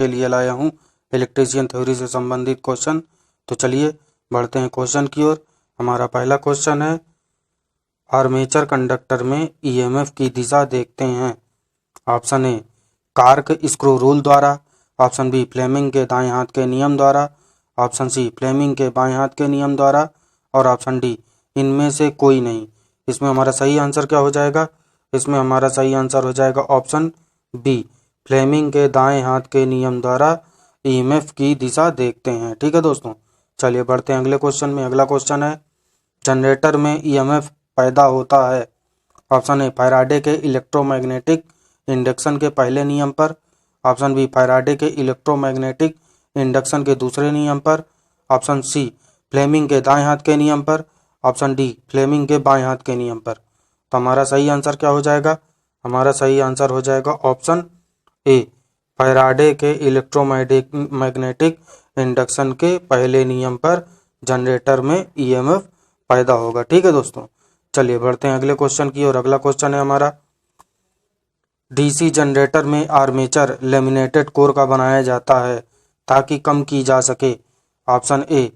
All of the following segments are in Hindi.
आपके लिए लाया हूँ इलेक्ट्रीशियन थ्योरी से संबंधित क्वेश्चन। तो चलिए बढ़ते हैं क्वेश्चन की ओर। हमारा पहला क्वेश्चन है, आर्मेचर कंडक्टर में ईएमएफ की दिशा देखते हैं। ऑप्शन ए कार्क स्क्रू रूल द्वारा, ऑप्शन बी फ्लेमिंग के दाएं हाथ के नियम द्वारा, ऑप्शन सी फ्लेमिंग के बाएं हाथ के नियम द्वारा और ऑप्शन डी इनमें से कोई नहीं। इसमें हमारा सही आंसर क्या हो जाएगा? इसमें हमारा सही आंसर हो जाएगा ऑप्शन बी, फ्लेमिंग के दाएं हाथ के नियम द्वारा ईएमएफ की दिशा देखते हैं। ठीक है दोस्तों, चलिए बढ़ते हैं अगले क्वेश्चन में। अगला क्वेश्चन है, जनरेटर में ईएमएफ पैदा होता है। ऑप्शन ए फैराडे के इलेक्ट्रोमैग्नेटिक इंडक्शन के पहले नियम पर, ऑप्शन बी फैराडे के इलेक्ट्रोमैग्नेटिक इंडक्शन के दूसरे नियम पर, ऑप्शन सी फ्लेमिंग के दाएं हाथ के नियम पर, ऑप्शन डी फ्लेमिंग के बाएं हाथ के नियम पर। तो हमारा सही आंसर क्या हो जाएगा? हमारा सही आंसर हो जाएगा ऑप्शन ए, फैराडे के इलेक्ट्रोमैग्नेटिक इंडक्शन के पहले नियम पर जनरेटर में ईएमएफ पैदा होगा। ठीक है दोस्तों, चलिए बढ़ते हैं अगले क्वेश्चन की ओर। अगला क्वेश्चन है हमारा, डीसी जनरेटर में आर्मेचर लेमिनेटेड कोर का बनाया जाता है ताकि कम की जा सके। Option A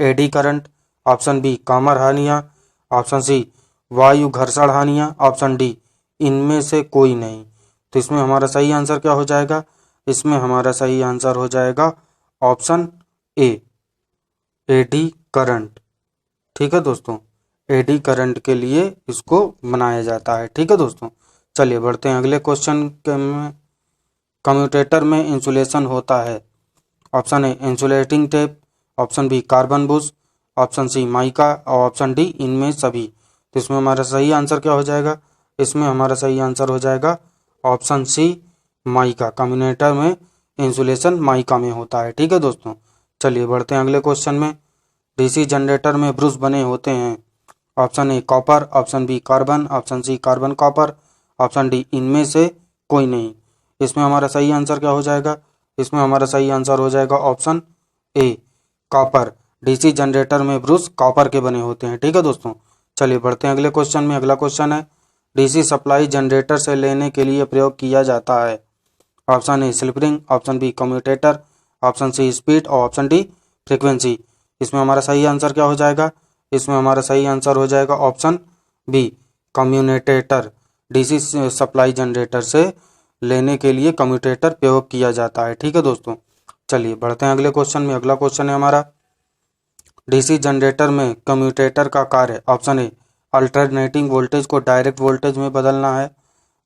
eddy current, option B कामर हानियाँ, ऑप्शन सी वायु घर्षण हानियाँ, ऑप्शन डी इनमें से कोई नहीं। तो इसमें हमारा सही आंसर क्या हो जाएगा? इसमें हमारा सही आंसर हो जाएगा ऑप्शन ए, एडी करंट। ठीक है दोस्तों, एडी करंट के लिए इसको बनाया जाता है। ठीक है दोस्तों, चलिए बढ़ते हैं अगले क्वेश्चन में। कम्यूटेटर में इंसुलेशन होता है। Option A insulating tape, option B carbon brush, option C mica और ऑप्शन डी इनमें सभी। तो इसमें हमारा सही आंसर क्या हो जाएगा? इसमें हमारा सही आंसर हो जाएगा ऑप्शन सी माइका। कम्यूटेटर में इंसुलेशन माइका में होता है। ठीक है दोस्तों, चलिए बढ़ते हैं अगले क्वेश्चन में। डीसी जनरेटर में ब्रुश बने होते हैं। Option A copper, option B carbon, option C carbon copper, option D इनमें से कोई नहीं। इसमें हमारा सही आंसर क्या हो जाएगा? इसमें हमारा सही आंसर हो जाएगा option A, copper. DC generator में ब्रुश कॉपर के बने होते हैं। ठीक है दोस्तों, चलिए बढ़ते हैं अगले क्वेश्चन में। अगला क्वेश्चन है, डीसी सप्लाई जनरेटर से लेने के लिए प्रयोग किया जाता है। Option A slip ring, option B commutator, option C speed और ऑप्शन डी फ्रीक्वेंसी। इसमें हमारा सही आंसर क्या हो जाएगा? इसमें हमारा सही आंसर हो जाएगा option B, commutator. DC supply generator से लेने के लिए कम्यूटेटर प्रयोग किया जाता है। ठीक है दोस्तों, चलिए बढ़ते हैं अगले क्वेश्चन में। अगला क्वेश्चन है हमारा, डीसी जनरेटर में कम्यूटेटर का कार्य। ऑप्शन ए अल्टरनेटिंग वोल्टेज को डायरेक्ट वोल्टेज में बदलना है,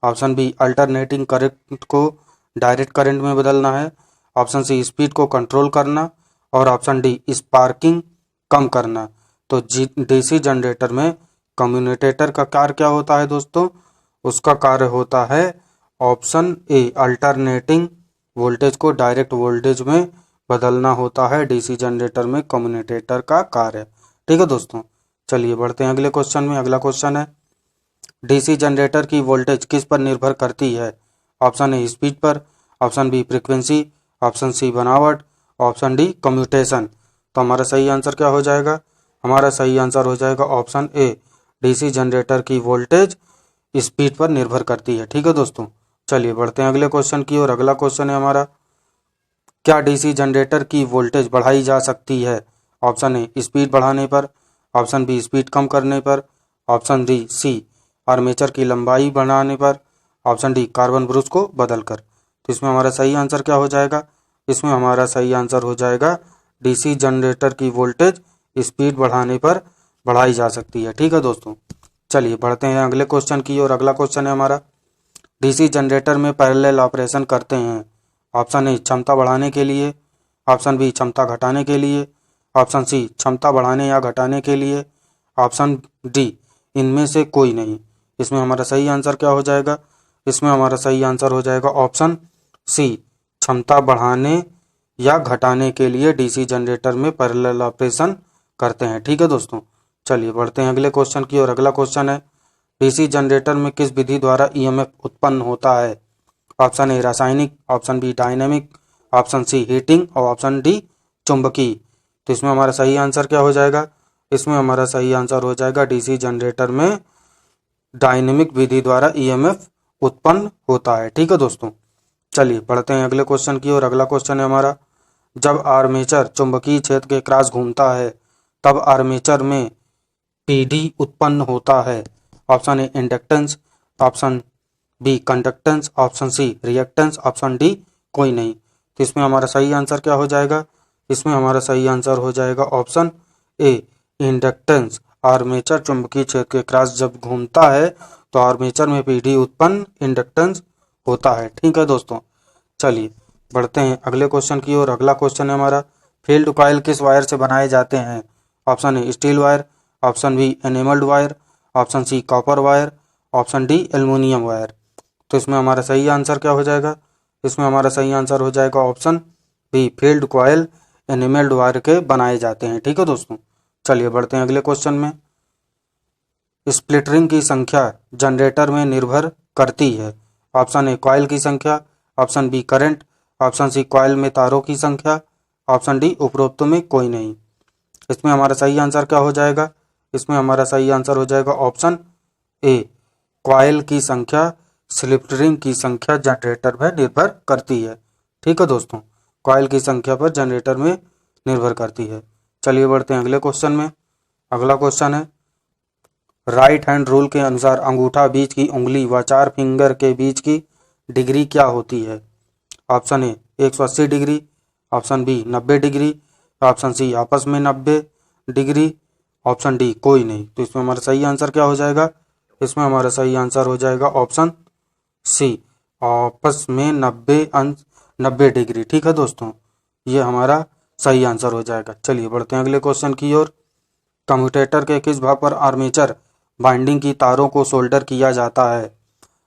ऑप्शन बी अल्टरनेटिंग करंट को डायरेक्ट करंट में बदलना है, ऑप्शन सी स्पीड को कंट्रोल करना और ऑप्शन डी स्पार्किंग कम करना। तो डीसी जनरेटर में कम्यूटेटर का कार्य क्या होता है दोस्तों? उसका कार्य होता है ऑप्शन ए, अल्टरनेटिंग वोल्टेज को डायरेक्ट वोल्टेज में बदलना होता है डीसी जनरेटर में कम्यूटेटर का कार्य। ठीक है दोस्तों, चलिए बढ़ते हैं अगले क्वेश्चन में। अगला क्वेश्चन है, डीसी जनरेटर की वोल्टेज किस पर निर्भर करती है। ऑप्शन ए स्पीड पर, option B frequency, option C बनावट, ऑप्शन डी कम्यूटेशन। तो हमारा सही आंसर क्या हो जाएगा? हमारा सही आंसर हो जाएगा ऑप्शन ए, डीसी जनरेटर की वोल्टेज स्पीड पर निर्भर करती है। ठीक है दोस्तों, चलिए बढ़ते हैं अगले क्वेश्चन की ओर। अगला क्वेश्चन है हमारा, क्या डीसी जनरेटर की वोल्टेज बढ़ाई जा सकती है। ऑप्शन ए स्पीड बढ़ाने पर, ऑप्शन बी स्पीड कम करने पर, ऑप्शन डी सी आर्मेचर की लंबाई बढ़ाने पर, ऑप्शन डी कार्बन ब्रुश को बदलकर। तो इसमें हमारा सही आंसर क्या हो जाएगा? इसमें हमारा सही आंसर हो जाएगा डीसी जनरेटर की वोल्टेज स्पीड बढ़ाने पर बढ़ाई जा सकती है। ठीक है दोस्तों, चलिए बढ़ते हैं अगले क्वेश्चन की ओर। अगला क्वेश्चन है हमारा, डीसी जनरेटर में पैरेलल ऑपरेशन करते हैं। ऑप्शन ए क्षमता बढ़ाने के लिए, ऑप्शन बी क्षमता घटाने के लिए, ऑप्शन सी क्षमता बढ़ाने या घटाने के लिए, ऑप्शन डी इनमें से कोई नहीं। इसमें हमारा सही आंसर क्या हो जाएगा? इसमें हमारा सही आंसर हो जाएगा ऑप्शन सी, क्षमता बढ़ाने या घटाने के लिए डीसी जनरेटर में पैरेलल ऑपरेशन करते हैं। ठीक है दोस्तों, चलिए बढ़ते हैं अगले क्वेश्चन की ओर। अगला क्वेश्चन है, डीसी जनरेटर में किस विधि द्वारा ईएमएफ उत्पन्न होता है। ऑप्शन ए रासायनिक, option B dynamic, option C heating और ऑप्शन डी चुंबकीय। तो इसमें हमारा सही आंसर क्या हो जाएगा? इसमें हमारा सही आंसर हो जाएगा डीसी जनरेटर में डायनेमिक विधि द्वारा ईएमएफ उत्पन्न होता है। ठीक है दोस्तों, चलिए बढ़ते हैं अगले क्वेश्चन की ओर। अगला क्वेश्चन है हमारा, जब आर्मेचर चुंबकीय क्षेत्र के क्रॉस घूमता है तब आर्मेचर में पीडी उत्पन्न होता है। Option A inductance, option B conductance, option C reactance, option D कोई नहीं। तो इसमें हमारा सही आंसर क्या हो जाएगा? इसमें हमारा सही आंसर हो जाएगा ऑप्शन ए इंडक्टेंस। आर्मेचर चुंबकीय क्षेत्र के क्रॉस जब घूमता है तो आर्मेचर में पीडी उत्पन्न इंडक्टेंस होता है। ठीक है दोस्तों, चलिए बढ़ते हैं अगले क्वेश्चन की ओर। अगला क्वेश्चन है हमारा, फील्ड कॉइल किस वायर से बनाए जाते हैं? Option A steel wire, option B enamelled wire, option C copper wire, option D aluminium wire. तो इसमें हमारा सही आंसर क्या हो जाएगा? इसमें हमारा सही आंसर हो जाएगा option B field coil enamelled wire के बनाए जाते हैं। ठीक है दोस्तों, चलिए बढ़ते हैं अगले क्वेश्चन में। स्प्लिटरिंग की संख्या जनरेटर में निर्भर करती है। ऑप्शन ए कॉइल की संख्या, option B current, option C coil में तारों की संख्या, ऑप्शन डी उपरोक्त में कोई नहीं। इसमें हमारा सही आंसर क्या हो जाएगा? इसमें हमारा सही आंसर हो जाएगा ऑप्शन ए कॉइल की संख्या स्प्लिटरिंग की संख्या जनरेटर में निर्भर करती है। ठीक है दोस्तों, कॉइल की संख्या पर जनरेटर में निर्भर करती है। चलिए बढ़ते हैं अगले क्वेश्चन में। अगला क्वेश्चन है, राइट हैंड रूल के अनुसार अंगूठा बीच की उंगली व 4 फिंगर के बीच की डिग्री क्या होती है? Option A 180 degree, option B 90 degree, option C आपस में 90 डिग्री, ऑप्शन डी कोई नहीं। तो इसमें हमारा सही आंसर क्या हो जाएगा? इसमें हमारा सही आंसर हो जाएगा ऑप्शन सी आपस में 90 डिग्री। ठीक है दोस्तों, ये हमारा सही आंसर हो जाएगा। चलिए बढ़ते हैं अगले क्वेश्चन की ओर। कम्यूटेटर के किस भाग पर आर्मेचर बाइंडिंग की तारों को सोल्डर किया जाता है?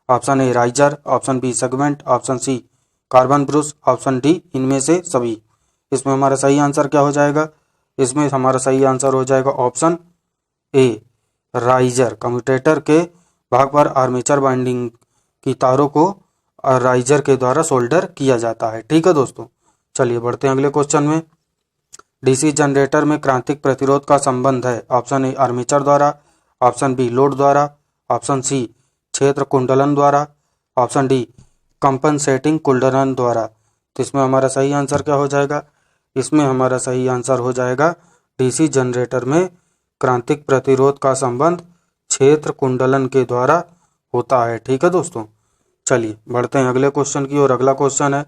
Option A riser, option B segment, option C carbon brush, option D इनमें से सभी। इसमें हमारा सही आंसर क्या हो जाएगा? इसमें हमारा सही आंसर हो जाएगा ऑप्शन ए राइजर। कम्यूटेटर के भाग पर आर्मेचर बाइंडिंग की तारों को राइजर के द्वारा सोल्डर किया जाता है। ठीक है दोस्तों, चलिए बढ़ते हैं अगले क्वेश्चन में। डीसी जनरेटर में क्रांतिक प्रतिरोध का संबंध है। ऑप्शन ए आर्मेचर द्वारा, ऑप्शन बी लोड द्वारा, ऑप्शन सी क्षेत्र कुंडलन द्वारा, ऑप्शन डी कंपनसेटिंग कुंडलन द्वारा। तो इसमें हमारा सही आंसर क्या हो जाएगा? इसमें हमारा सही आंसर हो जाएगा डीसी जनरेटर में क्रांतिक प्रतिरोध का संबंध क्षेत्र कुंडलन के द्वारा होता है। ठीक है दोस्तों, चलिए बढ़ते हैं अगले क्वेश्चन की ओर। अगला क्वेश्चन है,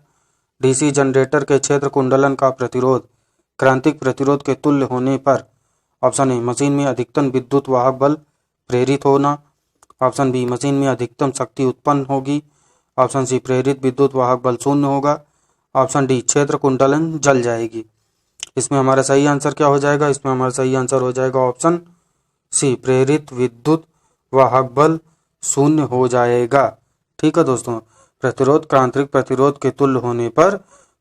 डीसी जनरेटर के क्षेत्र कुंडलन का प्रतिरोध क्रांतिक प्रतिरोध के तुल्य होने पर ऑप्शन ए मशीन में अधिकतम विद्युत वाहक बल प्रेरित होना, ऑप्शन बी मशीन में अधिकतम शक्ति उत्पन्न होगी, ऑप्शन सी प्रेरित विद्युत वाहक बल शून्य होगा, ऑप्शन डी क्षेत्र कुंडलन जल जाएगी। इसमें हमारा सही आंसर क्या हो जाएगा? इसमें हमारा सही आंसर हो जाएगा ऑप्शन सी प्रेरित विद्युत वाहक बल शून्य हो जाएगा। ठीक है दोस्तों, प्रतिरोध क्रांतिक प्रतिरोध के तुल्य होने पर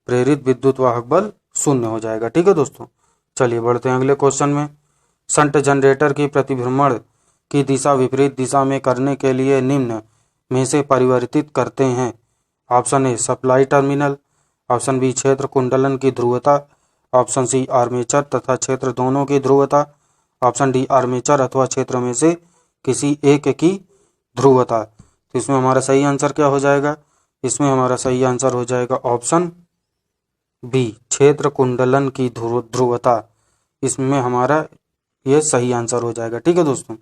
प्रेरित विद्युत वाहक बल शून्य हो जाएगा। ठीक है दोस्तों, चलिए बढ़ते हैं अगले क्वेश्चन में। शंट जनरेटर की प्रतिभ्रमण की दिशा विपरीत दिशा में करने के लिए निम्न में से परिवर्तित करते हैं। Option A supply terminal, option B क्षेत्र कुंडलन की ध्रुवता, ऑप्शन सी आर्मेचर तथा क्षेत्र दोनों की ध्रुवता, ऑप्शन डी आर्मेचर अथवा क्षेत्र में से किसी एक की ध्रुवता। तो इसमें हमारा सही आंसर क्या हो जाएगा? इसमें हमारा सही आंसर हो जाएगा ऑप्शन बी क्षेत्र कुंडलन की ध्रुवता। इसमें हमारा ये सही आंसर हो जाएगा। ठीक है दोस्तों,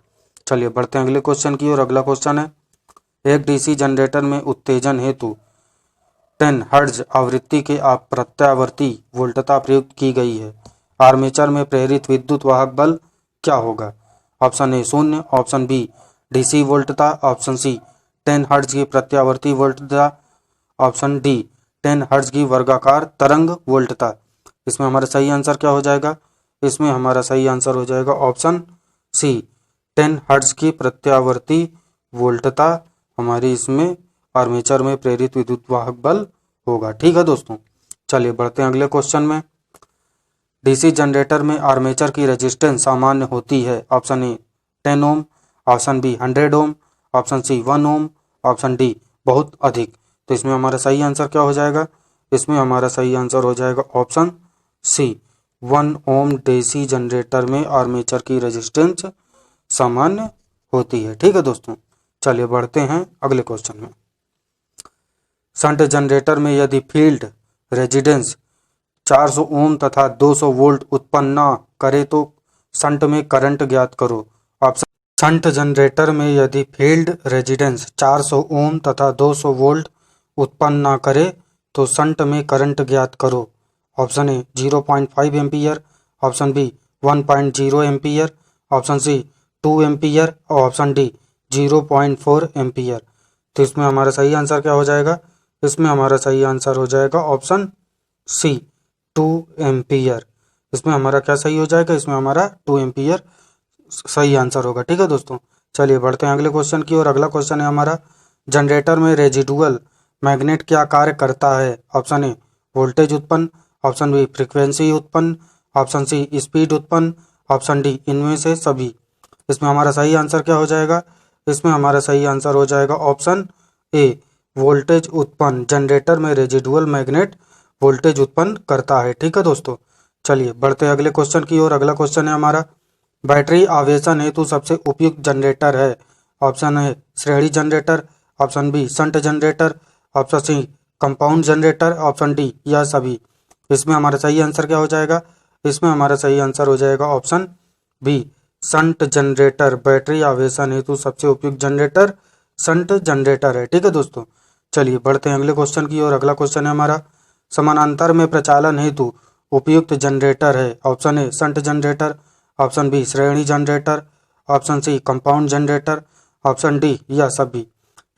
चलिए बढ़ते हैं अगले क्वेश्चन की ओर। अगला क्वेश्चन है, एक डीसी जनरेटर में उत्तेजन हेतु 10 हर्ट्ज आवृत्ति के प्रत्यावर्ती वोल्टता प्रयुक्त की गई है। आर्मेचर में प्रेरित विद्युत वाहक बल क्या होगा? ऑप्शन ए शून्य, ऑप्शन बी डीसी वोल्टता, ऑप्शन सी 10 हर्ट्ज की प्रत्यावर्ती वोल्टता, ऑप्शन डी 10 हर्ट्ज की वर्गाकार तरंग वोल्टता। इसमें हमारा सही आंसर क्या हो जाएगा? इसमें हमारा सही आंसर हो जाएगा ऑप्शन सी 10 हर्ट्ज की प्रत्यावर्ती वोल्टता हमारी इसमें आर्मेचर में प्रेरित विद्युत वाहक बल होगा। ठीक है दोस्तों, चलिए बढ़ते हैं अगले क्वेश्चन में। डीसी जनरेटर में आर्मेचर की रेजिस्टेंस सामान्य होती है। Option A 10 ohm, option B 100 ohm, option C 1 ohm, option D बहुत अधिक। तो इसमें हमारा सही आंसर क्या हो जाएगा? इसमें हमारा सही आंसर हो जाएगा ऑप्शन सी 1 ओम। डीसी जनरेटर में आर्मेचर की रेजिस्टेंस सामान्य होती है। ठीक है दोस्तों, चलिए बढ़ते हैं अगले क्वेश्चन में। शंट जनरेटर में यदि फील्ड रेजिस्टेंस 400 ओम तथा 200 वोल्ट उत्पन्न न करे तो शंट में करंट ज्ञात करो। ऑप्शन शंट जनरेटर में यदि फील्ड रेजिस्टेंस 400 ओम तथा 200 वोल्ट उत्पन्न न करे तो शंट में करंट ज्ञात करो। Option A 0.5 ampere, option B 1.0 ampere, option C 2 ampere और ऑप्शन डी 0.4 एम्पियर। तो इसमें हमारा सही आंसर क्या हो जाएगा? इसमें हमारा सही आंसर हो जाएगा ऑप्शन सी 2 एम्पियर। इसमें हमारा क्या सही हो जाएगा? इसमें हमारा 2 एम्पियर सही आंसर होगा। ठीक है दोस्तों, चलिए बढ़ते हैं अगले क्वेश्चन की ओर। अगला क्वेश्चन है हमारा, जनरेटर में रेजिडुअल मैग्नेट क्या कार्य करता है? ऑप्शन ए वोल्टेज उत्पन्न, ऑप्शन बी फ्रीक्वेंसी उत्पन्न, ऑप्शन सी स्पीड उत्पन्न, ऑप्शन डी इनमें से सभी। इसमें हमारा सही आंसर क्या हो जाएगा? इसमें हमारा सही आंसर हो जाएगा ऑप्शन ए वोल्टेज उत्पन्न। जनरेटर में रेजिडुअल मैग्नेट वोल्टेज उत्पन्न करता है। ठीक है दोस्तों, चलिए बढ़ते हैं अगले क्वेश्चन की ओर। अगला क्वेश्चन है हमारा, बैटरी आवेशन हेतु सबसे उपयुक्त जनरेटर है? ऑप्शन ए श्रेणी generator, option B shunt generator, option C compound generator, option D या सभी। इसमें हमारा सही आंसर क्या हो जाएगा? इसमें हमारा सही आंसर हो जाएगा option B shunt generator. Battery आवेशन हेतु सबसे उपयुक्त जनरेटर शंट जनरेटर है। ठीक है दोस्तों, चलिए बढ़ते हैं अगले क्वेश्चन की ओर। अगला क्वेश्चन है हमारा, समानांतर में प्रचालन हेतु उपयुक्त जनरेटर है? Option A shunt generator, option B श्रेणी generator, option C compound generator, option D या सभी।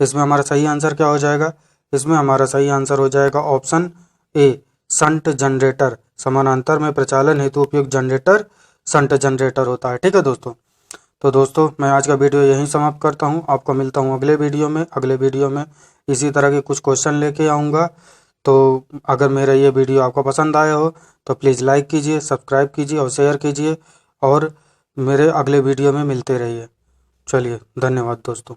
इसमें हमारा सही आंसर क्या हो जाएगा? इसमें हमारा सही आंसर हो जाएगा ऑप्शन ए शंट जनरेटर। समानांतर में प्रचालन हेतु उपयुक्त जनरेटर शंट जनरेटर होता है। ठीक है दोस्तों, तो दोस्तों मैं आज का वीडियो यहीं समाप्त करता हूं। आपको मिलता हूं अगले वीडियो में। अगले वीडियो में इसी तरह के कुछ क्वेश्चन लेके आऊँगा। तो अगर मेरा ये वीडियो आपको पसंद आया हो तो प्लीज़ लाइक कीजिए, सब्सक्राइब कीजिए और शेयर कीजिए और मेरे अगले वीडियो में मिलते रहिए। चलिए धन्यवाद दोस्तों।